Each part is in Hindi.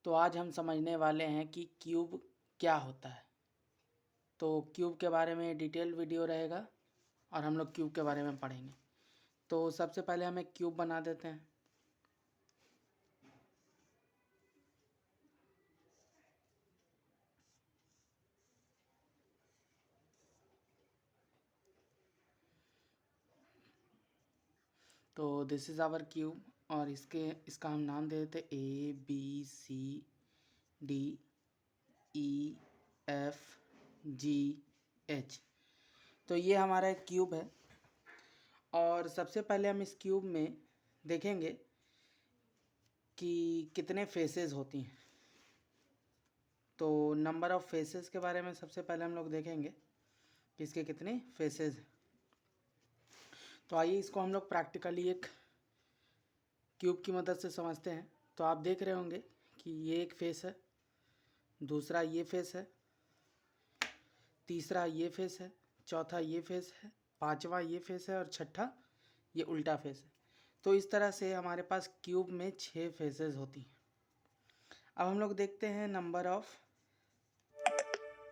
तो आज हम समझने वाले हैं कि क्यूब क्या होता है। तो क्यूब के बारे में डिटेल वीडियो रहेगा और हम लोग क्यूब के बारे में पढ़ेंगे। तो सबसे पहले हम एक क्यूब बना देते हैं। तो दिस इज़ आवर क्यूब और इसका हम नाम दे देते ABCDEFGH। तो ये हमारा एक क्यूब है और सबसे पहले हम इस क्यूब में देखेंगे कि कितने फेसेस होती हैं। तो नंबर ऑफ़ फेसेस के बारे में सबसे पहले हम लोग देखेंगे कि इसके कितने फेसेस हैं। तो आइए इसको हम लोग प्रैक्टिकली एक क्यूब की मदद से समझते हैं। तो आप देख रहे होंगे कि ये एक फेस है, दूसरा ये फेस है, तीसरा ये फेस है, चौथा ये फेस है, पांचवा ये फेस है और छठा ये उल्टा फेस है। तो इस तरह से हमारे पास क्यूब में 6 फेसेस होती हैं। अब हम लोग देखते हैं नंबर ऑफ़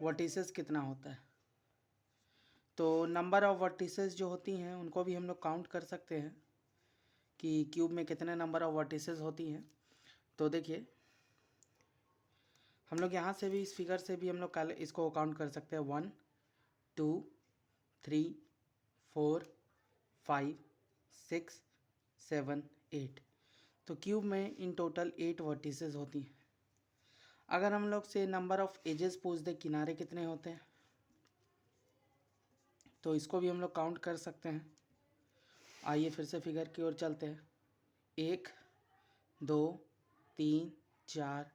वर्टिसेस कितना होता है। तो नंबर ऑफ़ वर्टिसेस जो होती हैं उनको भी हम लोग काउंट कर सकते हैं कि क्यूब में कितने नंबर ऑफ़ वर्टिसेस होती हैं। तो देखिए हम लोग यहाँ से भी इस फिगर से भी हम लोग इसको काउंट कर सकते हैं 1 2 3 4 5 6 7 8। तो क्यूब में इन टोटल 8 वर्टिसेस होती हैं। अगर हम लोग से नंबर ऑफ़ एजेस पूछ दे किनारे कितने होते हैं तो इसको भी हम लोग काउंट कर सकते हैं। आइए फिर से फिगर की ओर चलते हैं। 1 2 3 4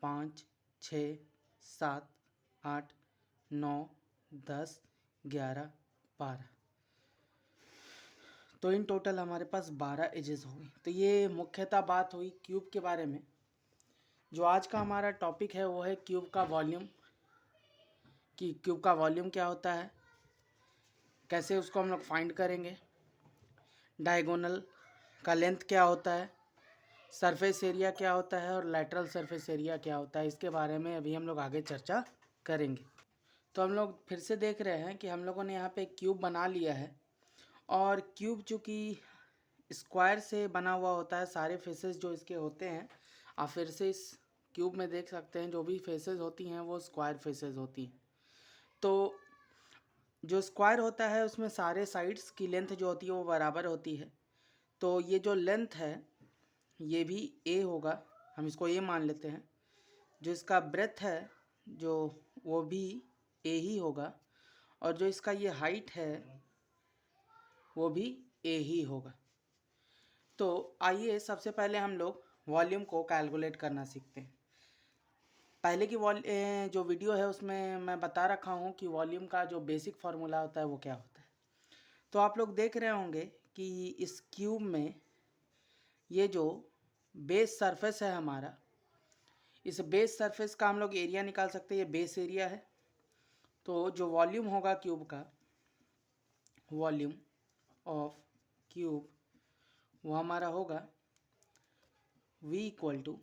5 6 7 8 9 10 11 12। तो इन टोटल हमारे पास 12 एजेस हो गई। तो ये मुख्यतः बात हुई क्यूब के बारे में। जो आज का हमारा टॉपिक है वो है क्यूब का वॉल्यूम, कि क्यूब का वॉल्यूम क्या होता है, कैसे उसको हम लोग फाइंड करेंगे, डायगोनल का लेंथ क्या होता है, सरफेस एरिया क्या होता है और लैटरल सरफेस एरिया क्या होता है। इसके बारे में अभी हम लोग आगे चर्चा करेंगे। तो हम लोग फिर से देख रहे हैं कि हम लोगों ने यहाँ पे क्यूब बना लिया है और क्यूब चूँकि स्क्वायर से बना हुआ होता है, सारे फेसेस जो इसके होते हैं आप फिर से इस क्यूब में देख सकते हैं, जो भी फेसेस होती हैं वो स्क्वायर फेसेस होती हैं। तो जो स्क्वायर होता है उसमें सारे साइड्स की लेंथ जो होती है वो बराबर होती है। तो ये जो लेंथ है ये भी ए होगा, हम इसको ए मान लेते हैं। जो इसका ब्रेथ है जो वो भी ए ही होगा और जो इसका ये हाइट है वो भी ए ही होगा। तो आइए सबसे पहले हम लोग वॉल्यूम को कैलकुलेट करना सीखते हैं। पहले की जो वीडियो है उसमें मैं बता रखा हूँ कि वॉल्यूम का जो बेसिक फार्मूला होता है वो क्या होता है। तो आप लोग देख रहे होंगे कि इस क्यूब में ये जो बेस सरफेस है हमारा, इस बेस सरफेस का हम लोग एरिया निकाल सकते हैं। ये बेस एरिया है। तो जो वॉल्यूम होगा क्यूब का, वॉल्यूम ऑफ क्यूब, वो हमारा होगा V equal to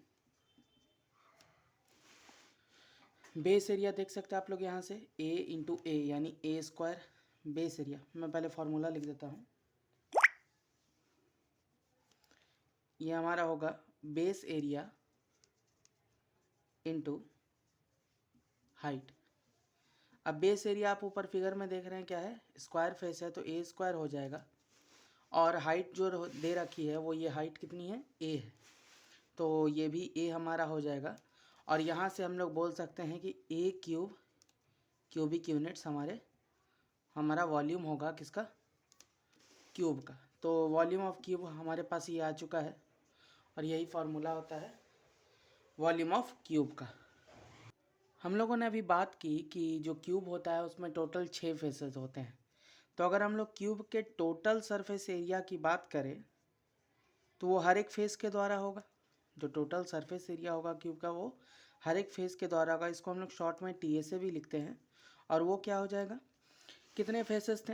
base area. देख सकते हैं आप लोग यहाँ से A इंटू ए यानी ए स्क्वायर बेस एरिया। मैं पहले फार्मूला लिख देता हूँ। ये हमारा होगा बेस एरिया इंटू हाइट। अब बेस एरिया आप ऊपर फिगर में देख रहे हैं क्या है, स्क्वायर फेस है तो ए स्क्वायर हो जाएगा और हाइट जो दे रखी है वो ये हाइट कितनी है, ए है, तो ये भी ए हमारा हो जाएगा। और यहाँ से हम लोग बोल सकते हैं कि ए क्यूब क्यूबिक यूनिट्स हमारा वॉल्यूम होगा किसका, क्यूब का। तो वॉल्यूम ऑफ क्यूब हमारे पास ये आ चुका है और यही फार्मूला होता है वॉल्यूम ऑफ क्यूब का। हम लोगों ने अभी बात की कि जो क्यूब होता है उसमें टोटल 6 फेसेस होते हैं। तो अगर हम लोग क्यूब के टोटल सरफेस एरिया की बात करें तो वो हर एक फेस के द्वारा होगा। जो टोटल सरफेस एरिया होगा क्यूब का वो हर एक फेस के द्वारा होगा। इसको हम लोग शॉर्ट में TA से भी लिखते हैं। और वो क्या हो जाएगा, कितने फेसेस थे,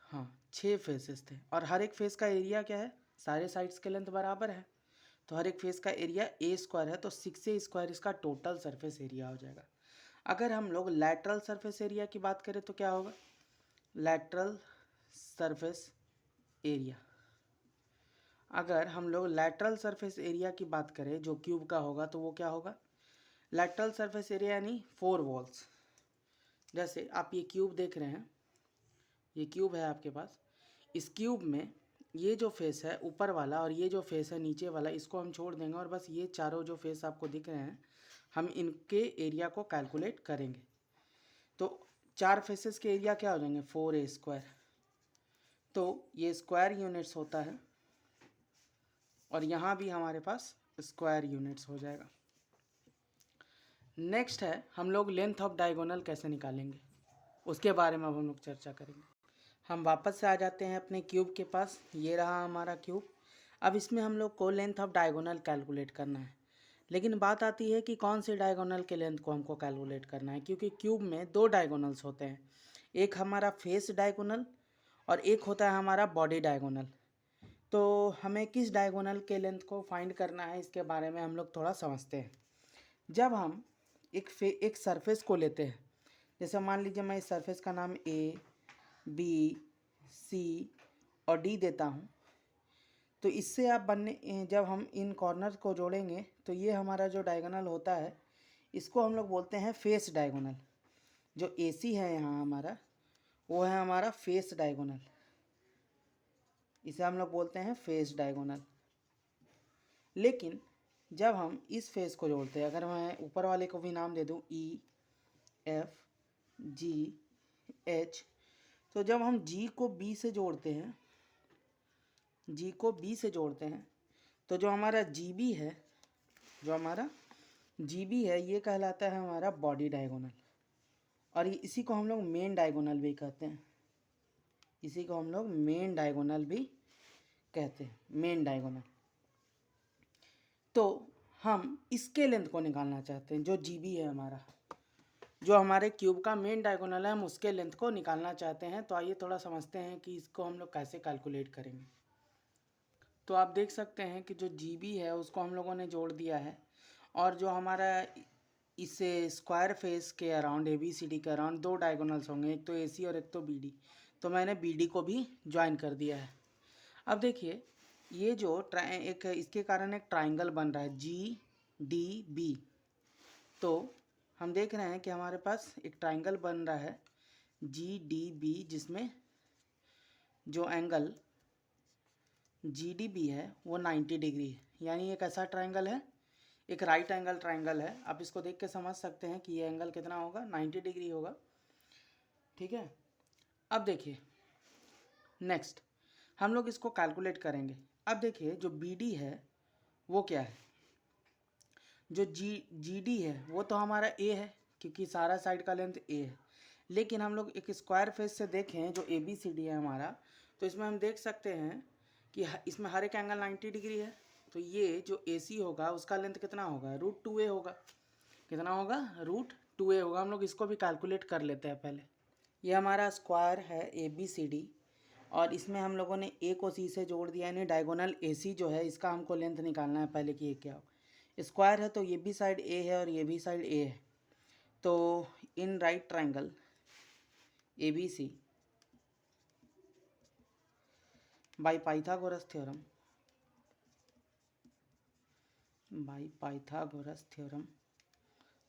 हाँ 6 फेसेस थे और हर एक फेस का एरिया क्या है, सारे साइड्स के लेंथ बराबर है। तो हर एक फेस का एरिया ए स्क्वायर है, तो 6a स्क्वायर इसका टोटल सरफेस एरिया हो जाएगा। अगर हम लोग लैटरल सरफेस एरिया की बात करें तो क्या होगा, लैटरल सरफेस एरिया, अगर हम लोग लैटरल सरफेस एरिया की बात करें जो क्यूब का होगा तो वो क्या होगा, लैटरल सरफेस एरिया यानी 4 वॉल्स। जैसे आप ये क्यूब देख रहे हैं, ये क्यूब है आपके पास, इस क्यूब में ये जो फेस है ऊपर वाला और ये जो फेस है नीचे वाला, इसको हम छोड़ देंगे और बस ये चारों जो फेस आपको दिख रहे हैं हम इनके एरिया को कैलकुलेट करेंगे। तो 4 फेसेस के एरिया क्या हो जाएंगे, 4a स्क्वायर। तो ये स्क्वायर यूनिट्स होता है और यहाँ भी हमारे पास स्क्वायर यूनिट्स हो जाएगा। नेक्स्ट है हम लोग लेंथ ऑफ डायगोनल कैसे निकालेंगे, उसके बारे में अब हम लोग चर्चा करेंगे। हम वापस से आ जाते हैं अपने क्यूब के पास, ये रहा हमारा क्यूब। अब इसमें हम लोग को लेंथ ऑफ डायगोनल कैलकुलेट करना है, लेकिन बात आती है कि कौन से डायगोनल के लेंथ को हमको कैलकुलेट करना है, क्योंकि क्यूब में 2 डायगोनल्स होते हैं, एक हमारा फेस डायगोनल और एक होता है हमारा बॉडी डायगोनल। तो हमें किस डायगोनल के लेंथ को फाइंड करना है इसके बारे में हम लोग थोड़ा समझते हैं। जब हम एक सरफेस को लेते हैं, जैसे मान लीजिए मैं इस सरफेस का नाम ए बी सी और डी देता हूँ, तो इससे आप जब हम इन कॉर्नर को जोड़ेंगे तो ये हमारा जो डायगोनल होता है इसको हम लोग बोलते हैं फेस डायगोनल। जो ए सी है यहाँ हमारा, वो है हमारा फेस डायगोनल, इसे हम लोग बोलते हैं फेस डायगोनल। लेकिन जब हम इस फेस को जोड़ते हैं, अगर मैं ऊपर वाले को भी नाम दे दूँ ई एफ जी एच, तो जब हम जी को बी से जोड़ते हैं, जी को बी से जोड़ते हैं, तो जो हमारा जी बी है, जो हमारा जी बी है ये कहलाता है हमारा बॉडी डायगोनल, और इसी को हम लोग मेन डायगोनल भी कहते हैं, इसी को हम लोग मेन डायगोनल भी कहते हैं, मेन डायगोनल। तो हम इसके लेंथ को निकालना चाहते हैं, जो जी बी है हमारा, जो हमारे क्यूब का मेन डायगोनल है, हम उसके लेंथ को निकालना चाहते हैं। तो आइए थोड़ा समझते हैं कि इसको हम लोग कैसे कैलकुलेट करेंगे। तो आप देख सकते हैं कि जो जी बी है उसको हम लोगों ने जोड़ दिया है, और जो हमारा इसे स्क्वायर फेस के around A B C D के अराउंड 2 डायगोनल्स होंगे, एक तो ए सी और एक तो बी डी, तो मैंने बी डी को भी ज्वाइन कर दिया है। अब देखिए ये जो एक इसके कारण एक ट्राइंगल बन रहा है जी डी बी, तो हम देख रहे हैं कि हमारे पास एक ट्राइंगल बन रहा है जी डी बी, जिसमें जो एंगल जी डी बी है वो 90 डिग्री है, यानी एक ऐसा ट्राइंगल है, एक राइट एंगल ट्राइंगल है। आप इसको देख के समझ सकते हैं कि ये एंगल कितना होगा, 90 डिग्री होगा। ठीक है, अब देखिए नेक्स्ट हम लोग इसको कैलकुलेट करेंगे। अब देखिए जो बी डी है वो क्या है, जो जी डी है वो तो हमारा ए है, क्योंकि सारा साइड का लेंथ ए है। लेकिन हम लोग एक स्क्वायर फेस से देखें जो ए बी सी डी है हमारा, तो इसमें हम देख सकते हैं कि इसमें हर एक एंगल 90 डिग्री है। तो ये जो ए सी होगा उसका लेंथ कितना होगा, √2a होगा। कितना होगा, √2a होगा। हम लोग इसको भी कैलकुलेट कर लेते हैं पहले। ये हमारा स्क्वायर है ए बी सी डी, और इसमें हम लोगों ने ए को सी से जोड़ दिया, यानी डायगोनल ए सी जो है इसका हमको लेंथ निकालना है पहले कि ये क्या हो। स्क्वायर है तो ये भी साइड ए है और ये भी साइड ए है, तो in right triangle A B C by Pythagoras theorem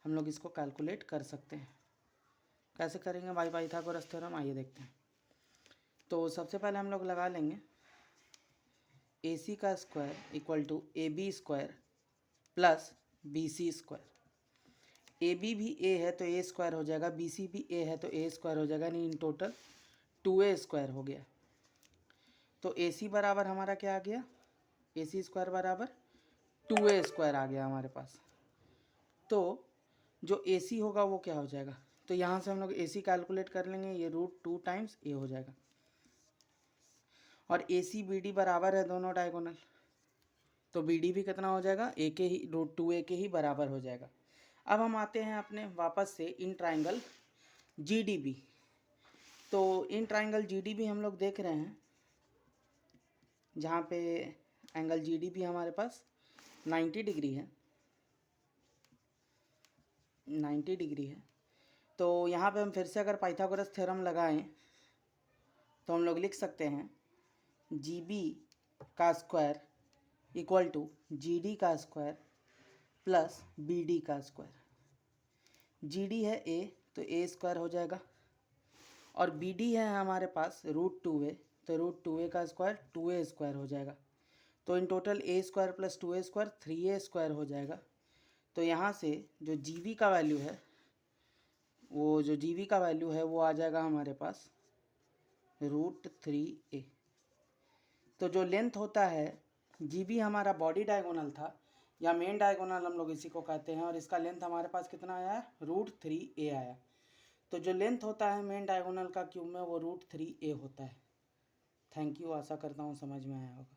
हम लोग इसको कैलकुलेट कर सकते हैं। कैसे करेंगे बाई पाइथागोरस थ्योरम, आइए देखते हैं। तो सबसे पहले हम लोग लगा लेंगे ए सी का square equal to A B square plus B C square. A B भी ए है तो ए स्क्वायर हो जाएगा, बी सी भी ए है तो ए स्क्वायर हो जाएगा, यानी इन टोटल 2a स्क्वायर हो गया। तो ए सी बराबर हमारा क्या आ गया, ए सी स्क्वायर बराबर 2a स्क्वायर आ गया हमारे पास। तो जो ए सी होगा वो क्या हो जाएगा, तो यहाँ से हम लोग ए सी कैलकुलेट कर लेंगे, ये √2 टाइम्स ए हो जाएगा। और ए सी बी डी बराबर है दोनों डायगोनल, तो बी डी भी कितना हो जाएगा, ए के ही √2a के ही बराबर हो जाएगा। अब हम आते हैं अपने वापस से in triangle G D B. तो in triangle G D B हम लोग देख रहे हैं, जहाँ पे एंगल जी डी बी हमारे पास 90 डिग्री है, 90 डिग्री है। तो यहाँ पे हम फिर से अगर पाइथागोरस थ्योरम लगाएं तो हम लोग लिख सकते हैं जी बी का square equal to G D का स्क्वायर प्लस बी डी का स्क्वायर। जी डी है ए तो ए स्क्वायर हो जाएगा, और बी डी है हमारे पास √2a, तो √2a का स्क्वायर 2a स्क्वायर हो जाएगा। तो in total a square plus 2a square 3a square हो जाएगा। तो यहाँ से जो जी वी का वैल्यू है वो आ जाएगा हमारे पास √3a। तो जो लेंथ होता है जी बी हमारा बॉडी डायगोनल था या मेन डायगोनल हम लोग इसी को कहते हैं, और इसका लेंथ हमारे पास कितना आया है, √3a आया। तो जो लेंथ होता है मेन डायगोनल का क्यूब में वो √3a होता है। थैंक यू, आशा करता हूँ समझ में आया होगा।